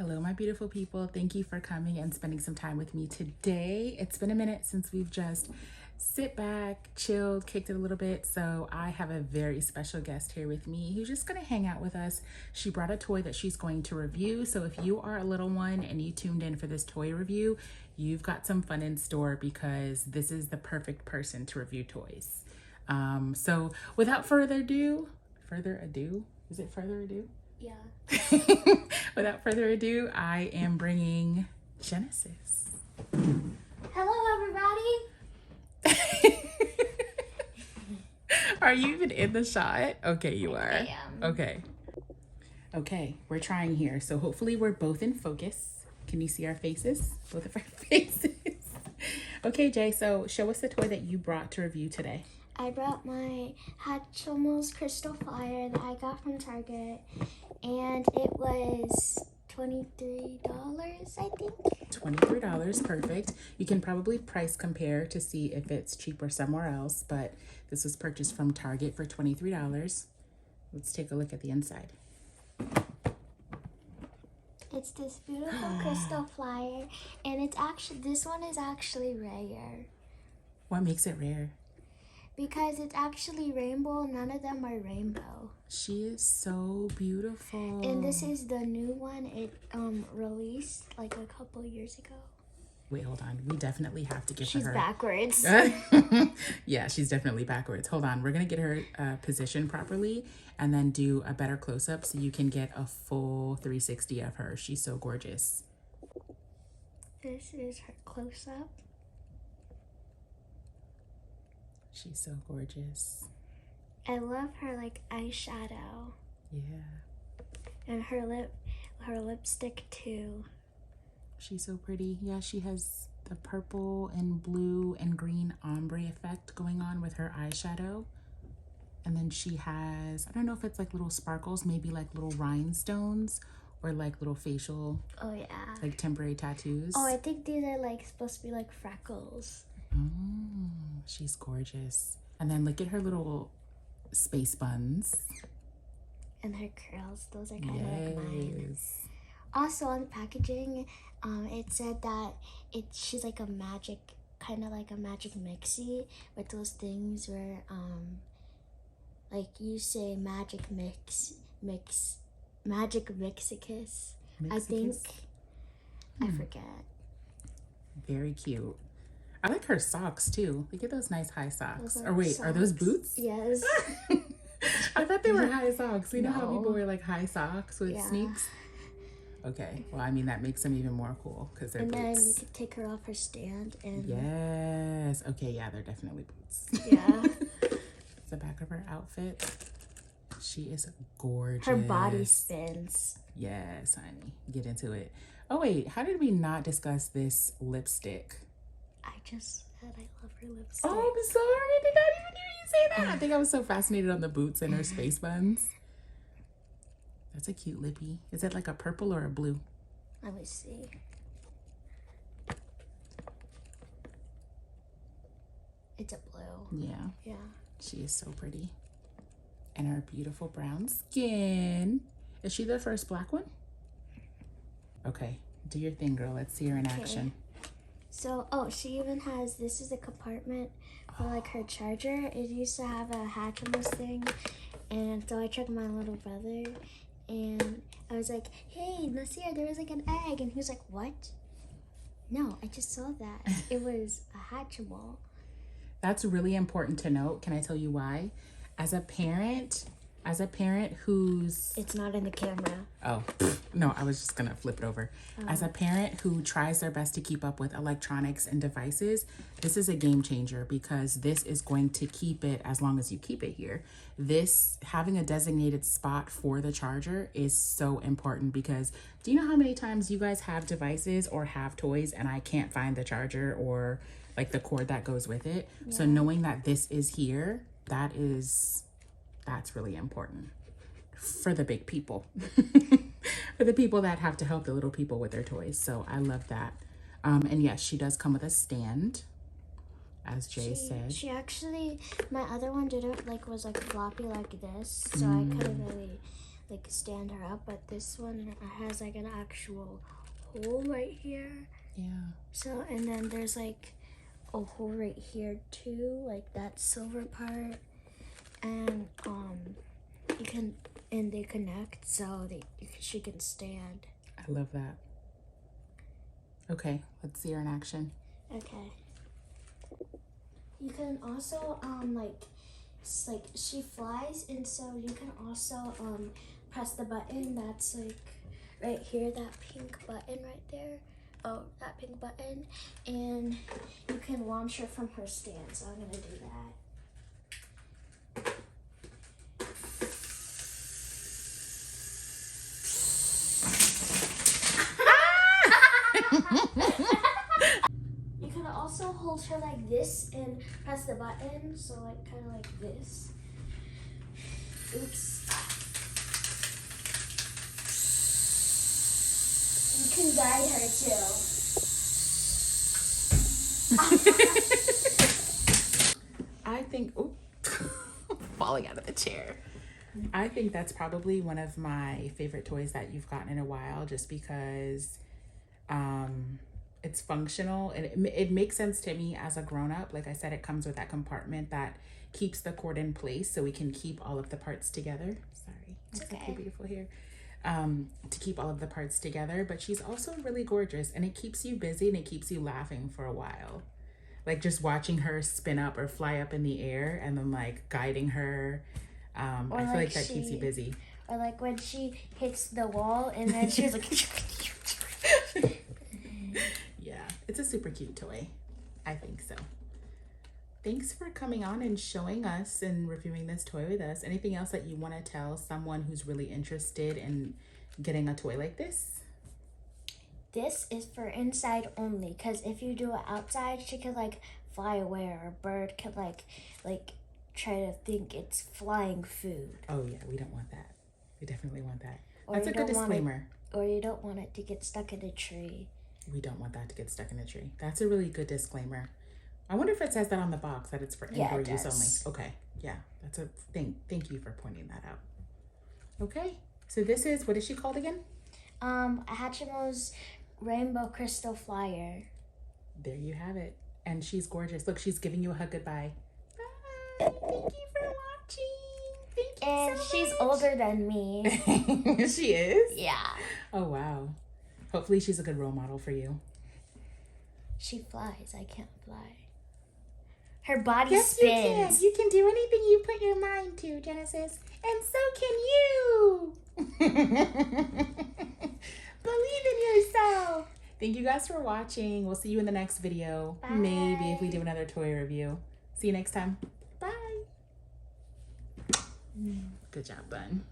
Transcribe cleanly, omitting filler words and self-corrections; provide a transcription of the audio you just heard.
Hello, my beautiful people. Thank you for coming and spending some time with me today. It's been a minute since we've just sit back, chilled, kicked it a little bit. So I have a very special guest here with me who's just gonna hang out with us. She brought a toy that she's going to review. So if you are a little one and you tuned in for this toy review, you've got some fun in store because this is the perfect person to review toys. So without further ado, is it further ado? Yeah. Without further ado, I am bringing Genesis. Hello, everybody. Are you even in the shot? Okay, you are. I am. Okay, we're trying here. So hopefully we're both in focus. Can you see our faces? Both of our faces. Okay, Jay, so show us the toy that you brought to review today. I brought my Hatchimals crystal flyer that I got from Target, and it was $23, I think. $23, perfect. You can probably price compare to see if it's cheaper somewhere else, but this was purchased from Target for $23. Let's take a look at the inside. It's this beautiful crystal flyer, and this one is actually rare. What makes it rare? Because it's actually rainbow. None of them are rainbow. She is so beautiful. And this is the new one. It released like a couple years ago. Wait, hold on. We definitely have to get She's her. backwards. Yeah, she's definitely backwards. Hold on. We're going to get her positioned properly and then do a better close-up so you can get a full 360 of her. She's so gorgeous. This is her close-up. She's so gorgeous. I love her like eyeshadow. Yeah. And her lipstick too. She's so pretty. Yeah, she has the purple and blue and green ombre effect going on with her eyeshadow. And then she has, I don't know if it's like little sparkles, maybe like little rhinestones or like little facial, Oh yeah. like temporary tattoos. Oh, I think these are like supposed to be like freckles. Oh, she's gorgeous. And then look at her little space buns. And her curls, those are kind of like mine. Also on the packaging, it said that she's like a magic, kind of like a magic mixie with those things where like you say magic mixicus. I think. I forget. Very cute. I like her socks too. Look at those nice high socks. Those Or wait, socks. are those boots? Yes. I thought they were high socks. You know how No. people wear like high socks with Yeah. sneaks? Okay, well, I mean, that makes them even more cool because they're And then you boots. could take her off her stand and Yes. Okay, yeah, they're definitely boots. yeah. The back of her outfit. She is gorgeous. Her body spins. Yes, honey. Get into it. Oh, wait, how did we not discuss this lipstick? I just said I love her lipstick. Oh, I'm sorry. I did not even hear you say that. I think I was so fascinated on the boots and her space buns. That's a cute lippy. Is it like a purple or a blue? Let me see. It's a blue. Yeah, Yeah. she is so pretty. And her beautiful brown skin. Is she the first black one? Okay, do your thing, girl. Let's see her in action. So, she even has, this is a compartment for like her charger. It used to have a Hatchimals thing. And so I took my little brother and I was like, hey, Nasir, there was like an egg. And he was like, what? No, I just saw that. It was a Hatchimal. That's really important to note. Can I tell you why? As a parent who's... It's not in the camera. Oh, no, I was just gonna flip it over. As a parent who tries their best to keep up with electronics and devices, this is a game changer because this is going to keep it as long as you keep it here. This, having a designated spot for the charger is so important because do you know how many times you guys have devices or have toys and I can't find the charger or like the cord that goes with it? Yeah. So knowing that this is here, that's really important for the big people. For the people that have to help the little people with their toys. So I love that. And yes, she does come with a stand, as Jay said. She actually, my other one didn't was like floppy like this, so I couldn't really like stand her up, but this one has like an actual hole right here. Yeah. So, and then there's like a hole right here too, like that silver part, and they connect so she can stand. I love that. Okay, let's see her in action. Okay. You can also like she flies, and so you can also press the button that's like right here, that pink button right there. Oh, that pink button, and you can launch her from her stand. So I'm gonna do that. You can also hold her like this and press the button, so like kind of like this. Oops. You can guide her too. I think, oh, falling out of the chair. I think that's probably one of my favorite toys that you've gotten in a while, just because it's functional and it makes sense to me as a grown-up. Like I said, it comes with that compartment that keeps the cord in place so we can keep all of the parts together. Sorry, it's okay. So beautiful here. To keep all of the parts together, but she's also really gorgeous, and it keeps you busy and it keeps you laughing for a while. Like just watching her spin up or fly up in the air and then like guiding her. I feel like that keeps you busy. Or like when she hits the wall and then she was like yeah, it's a super cute toy. I think so. Thanks for coming on and showing us and reviewing this toy with us. Anything else that you want to tell someone who's really interested in getting a toy like this? This is for inside only, because if you do it outside, she could like fly away, or a bird could like try to think it's flying food. Oh yeah, we don't want that. We definitely want that. Or that's a good disclaimer. Or you don't want it to get stuck in a tree. We don't want that to get stuck in a tree. That's a really good disclaimer. I wonder if it says that on the box, that it's for indoor use only. Okay, yeah, that's a thing. Thank you for pointing that out. Okay, so this is, what is she called again? A Hatchimals Rainbow Crystal Flyer. There you have it. And she's gorgeous. Look, she's giving you a hug goodbye. Bye. Thank you for watching. Thank you and so she's much. older than me. She is? Yeah. Oh, wow. Hopefully she's a good role model for you. She flies. I can't fly. Her body spins. You can do anything you put your mind to, Genesis. And so can you. Believe in yourself. Thank you guys for watching. We'll see you in the next video. Bye. Maybe if we do another toy review. See you next time. Bye. Good job, Bun.